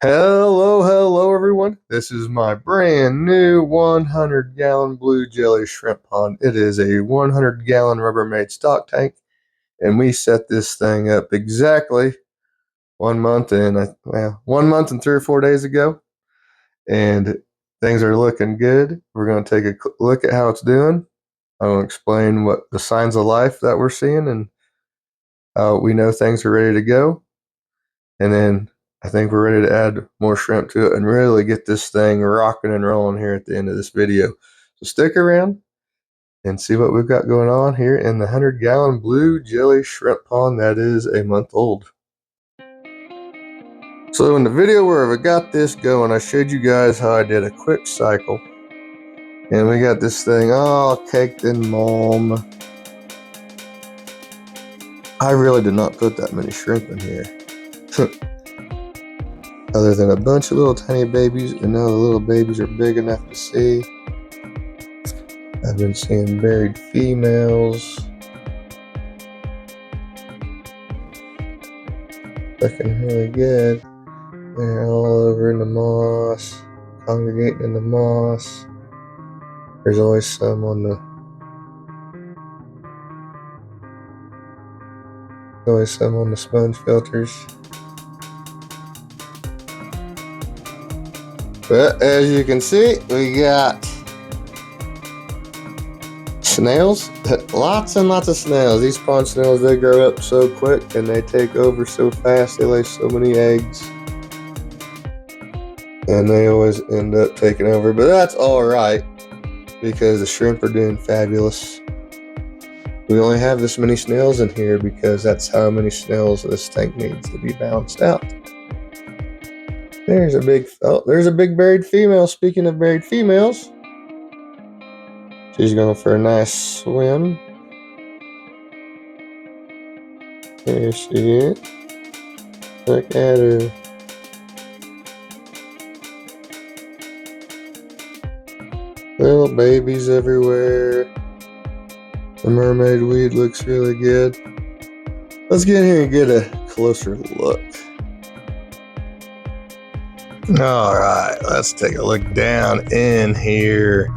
Hello everyone. This is my brand new 100-gallon blue jelly shrimp pond. It is a 100-gallon Rubbermaid stock tank, and we set this thing up exactly 1 month and 3 or 4 days ago, and things are looking good. We're going to take a look at how it's doing. I'm going to explain what the signs of life that we're seeing and how we know things are ready to go. And then I think we're ready to add more shrimp to it and really get this thing rocking and rolling here at the end of this video. So stick around and see what we've got going on here in the 100-gallon blue jelly shrimp pond that is a month old. So in the video where I got this going, I showed you guys how I did a quick cycle. And we got this thing all caked in mulm. I really did not put that many shrimp in here. Other than a bunch of little tiny babies, and now the little babies are big enough to see. I've been seeing buried females. Looking really good. They're all over in the moss, congregating in the moss. There's always some on the sponge filters. But as you can see, we got snails, lots and lots of snails. These pond snails, they grow up so quick and they take over so fast. They lay so many eggs and they always end up taking over, but that's all right because the shrimp are doing fabulous. We only have this many snails in here because that's how many snails this tank needs to be balanced out. There's a big buried female. Speaking of buried females, she's going for a nice swim. Here she is. Look at her. Little babies everywhere. The mermaid weed looks really good. Let's get in here and get a closer look. All right, let's take a look down in here.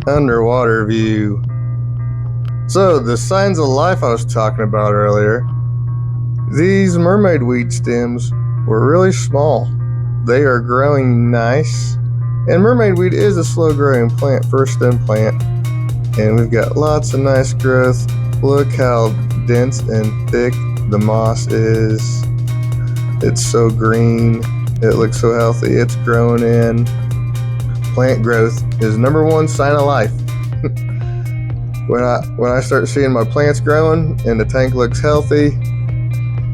Underwater view. So the signs of life I was talking about earlier, these mermaid weed stems were really small. They are growing nice. And mermaid weed is a slow growing plant, first stem plant. And we've got lots of nice growth. Look how dense and thick the moss is. It's so green. It looks so healthy. It's growing in. Plant growth is number one sign of life. When I start seeing my plants growing and the tank looks healthy,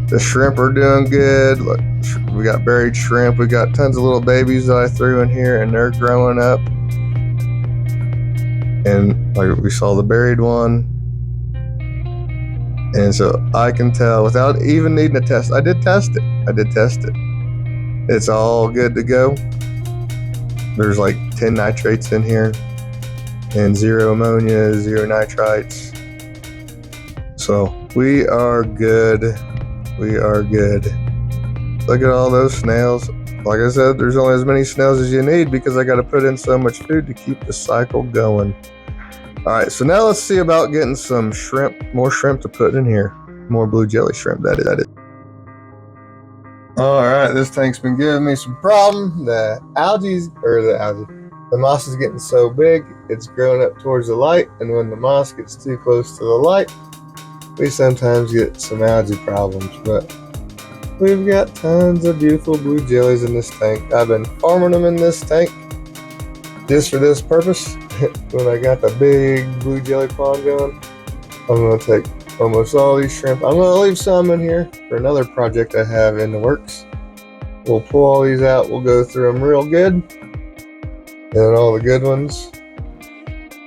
the shrimp are doing good. Look, we got buried shrimp. We got tons of little babies that I threw in here and they're growing up. And like we saw the buried one. And so I can tell without even needing to test. I did test it. It's all good to go. There's like 10 nitrates in here and 0 ammonia, 0 nitrites. So we are good. We are good. Look at all those snails. Like I said, there's only as many snails as you need because I got to put in so much food to keep the cycle going. All right, so now let's see about getting some shrimp, more shrimp to put in here. More blue jelly shrimp, that is. All right, this tank's been giving me some problem. The moss is getting so big, it's growing up towards the light, and when the moss gets too close to the light, we sometimes get some algae problems, but we've got tons of beautiful blue jellies in this tank. I've been farming them in this tank just for this purpose. When I got the big blue jelly pond going, I'm going to take almost all these shrimp. I'm going to leave some in here for another project I have in the works. We'll pull all these out. We'll go through them real good. And all the good ones.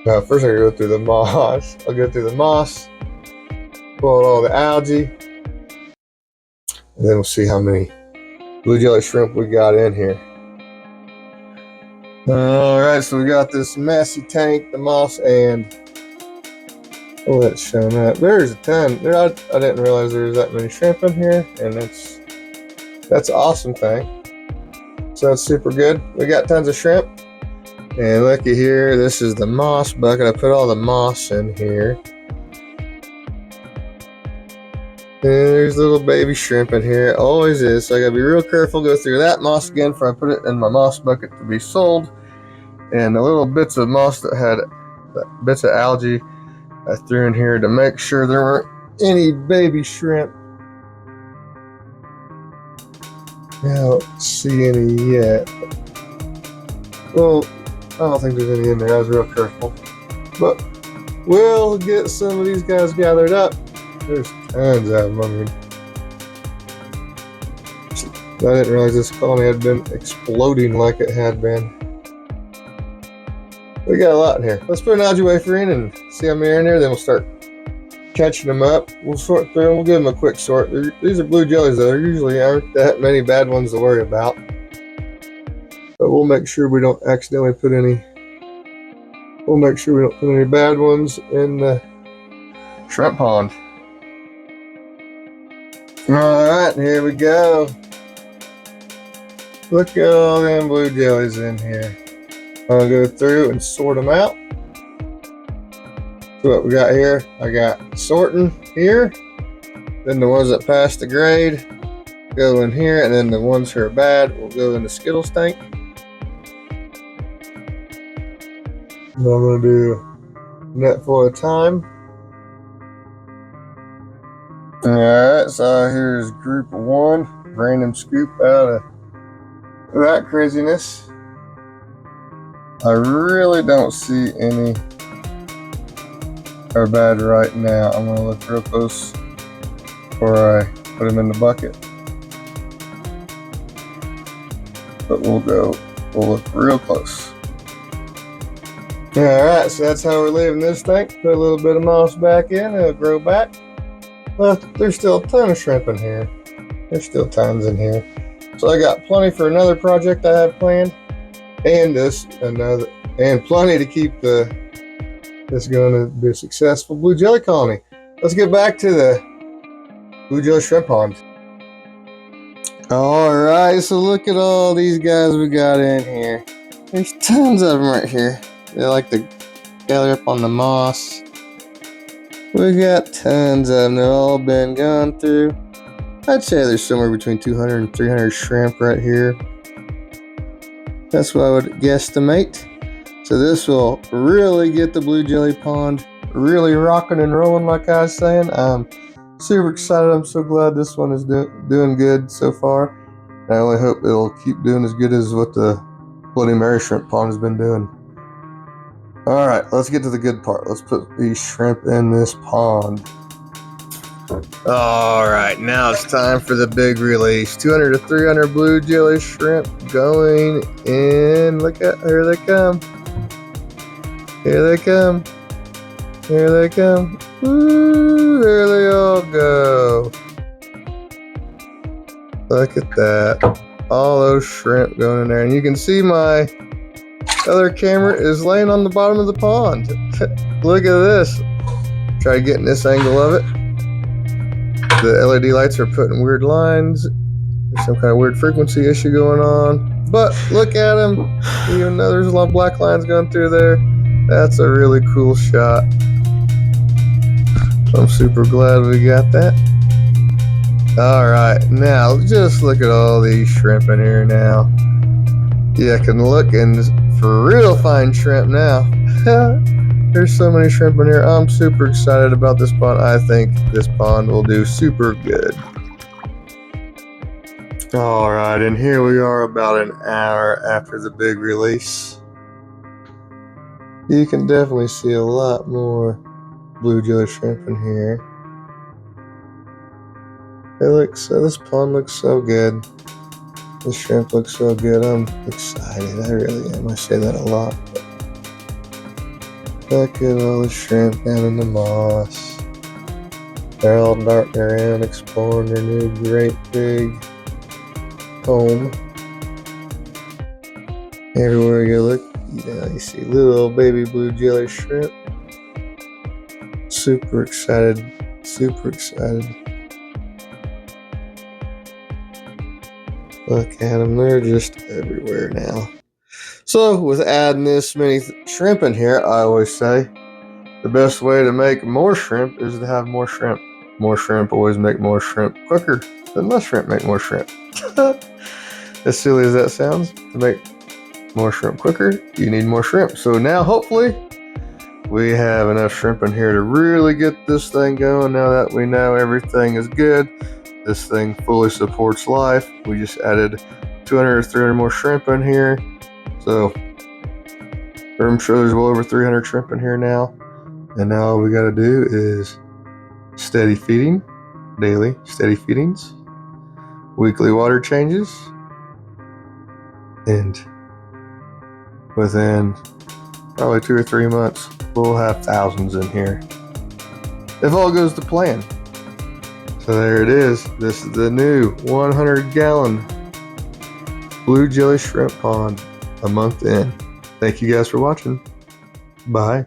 Now, first I go through the moss. I'll go through the moss, pull out all the algae, and then we'll see how many blue jelly shrimp we got in here. All right, so we got this messy tank, the moss, and let's show that. There's a ton. I didn't realize there was that many shrimp in here, and that's an awesome thing. So that's super good. We got tons of shrimp. And looky here, this is the moss bucket. I put all the moss in here. And there's little baby shrimp in here. It always is. So I gotta be real careful. Go through that moss again before I put it in my moss bucket to be sold. And the little bits of moss that had bits of algae I threw in here to make sure there weren't any baby shrimp. I don't see any yet. Well, I don't think there's any in there. I was real careful. But we'll get some of these guys gathered up. There's tons of them. I mean, I didn't realize this colony had been exploding like it had been. We got a lot in here. Let's put an algae wafer in and see how many are in there. Then we'll start catching them up. We'll sort through them. We'll give them a quick sort. These are blue jellies, though. There usually aren't that many bad ones to worry about. But we'll make sure we don't accidentally put any. We'll make sure we don't put any bad ones in the shrimp pond. Alright, here we go. Look at all them blue jellies in here. I'll go through and sort them out. So what we got here, I got sorting here. Then the ones that pass the grade go in here, and then the ones who are bad will go in the Skittles tank. And I'm going to do a net full at a time. Alright, so here's group 1. Random scoop out of that craziness. I really don't see any are bad right now. I'm going to look real close before I put them in the bucket. But we'll look real close. Alright, so that's how we're leaving this tank. Put a little bit of moss back in, it'll grow back. Well, there's still a ton of shrimp in here. There's still tons in here. So I got plenty for another project I have planned. And plenty to keep this going to be a successful blue jelly colony. Let's get back to the blue jelly shrimp pond. Alright, so look at all these guys we got in here. There's tons of them right here. They like to gather up on the moss. We got tons of them. They've all been gone through. I'd say there's somewhere between 200 and 300 shrimp right here. That's what I would guesstimate. So this will really get the blue jelly pond really rocking and rolling, like I was saying. I'm super excited. I'm so glad this one is doing good so far. And I only hope it'll keep doing as good as what the Bloody Mary shrimp pond has been doing. Alright, let's get to the good part. Let's put these shrimp in this pond. Alright, now it's time for the big release. 200 to 300 blue jelly shrimp going in. Look at, here they come. Here they come. Here they come. Woo, there they all go. Look at that. All those shrimp going in there. And you can see my other camera is laying on the bottom of the pond. Look at this. Try getting this angle of it. The LED lights are putting weird lines. There's some kind of weird frequency issue going on. But look at them. Even though there's a lot of black lines going through there, that's a really cool shot. I'm super glad we got that. Alright, now just look at all these shrimp in here now. Yeah, I can look and for real fine shrimp now. There's so many shrimp in here. I'm super excited about this pond. I think this pond will do super good. Alright, and here we are about an hour after the big release. You can definitely see a lot more blue jelly shrimp in here. This pond looks so good. The shrimp looks so good. I'm excited. I really am. I say that a lot. Look at all the shrimp down in the moss. They're all darting around, exploring their new great big home. Everywhere you look, you see little baby blue jelly shrimp. Super excited. Super excited. Look at them, they're just everywhere now. So with adding this many shrimp in here, I always say the best way to make more shrimp is to have more shrimp. More shrimp always make more shrimp quicker than less shrimp make more shrimp. As silly as that sounds, to make more shrimp quicker, you need more shrimp. So now hopefully we have enough shrimp in here to really get this thing going. Now that we know everything is good, this thing fully supports life. We just added 200 or 300 more shrimp in here. So I'm sure there's well over 300 shrimp in here now. And now all we got to do is steady feeding, daily steady feedings, weekly water changes, and within probably 2 or 3 months, we'll have thousands in here. If all goes to plan. So there it is. This is the new 100-gallon blue jelly shrimp pond a month in. Thank you guys for watching. Bye.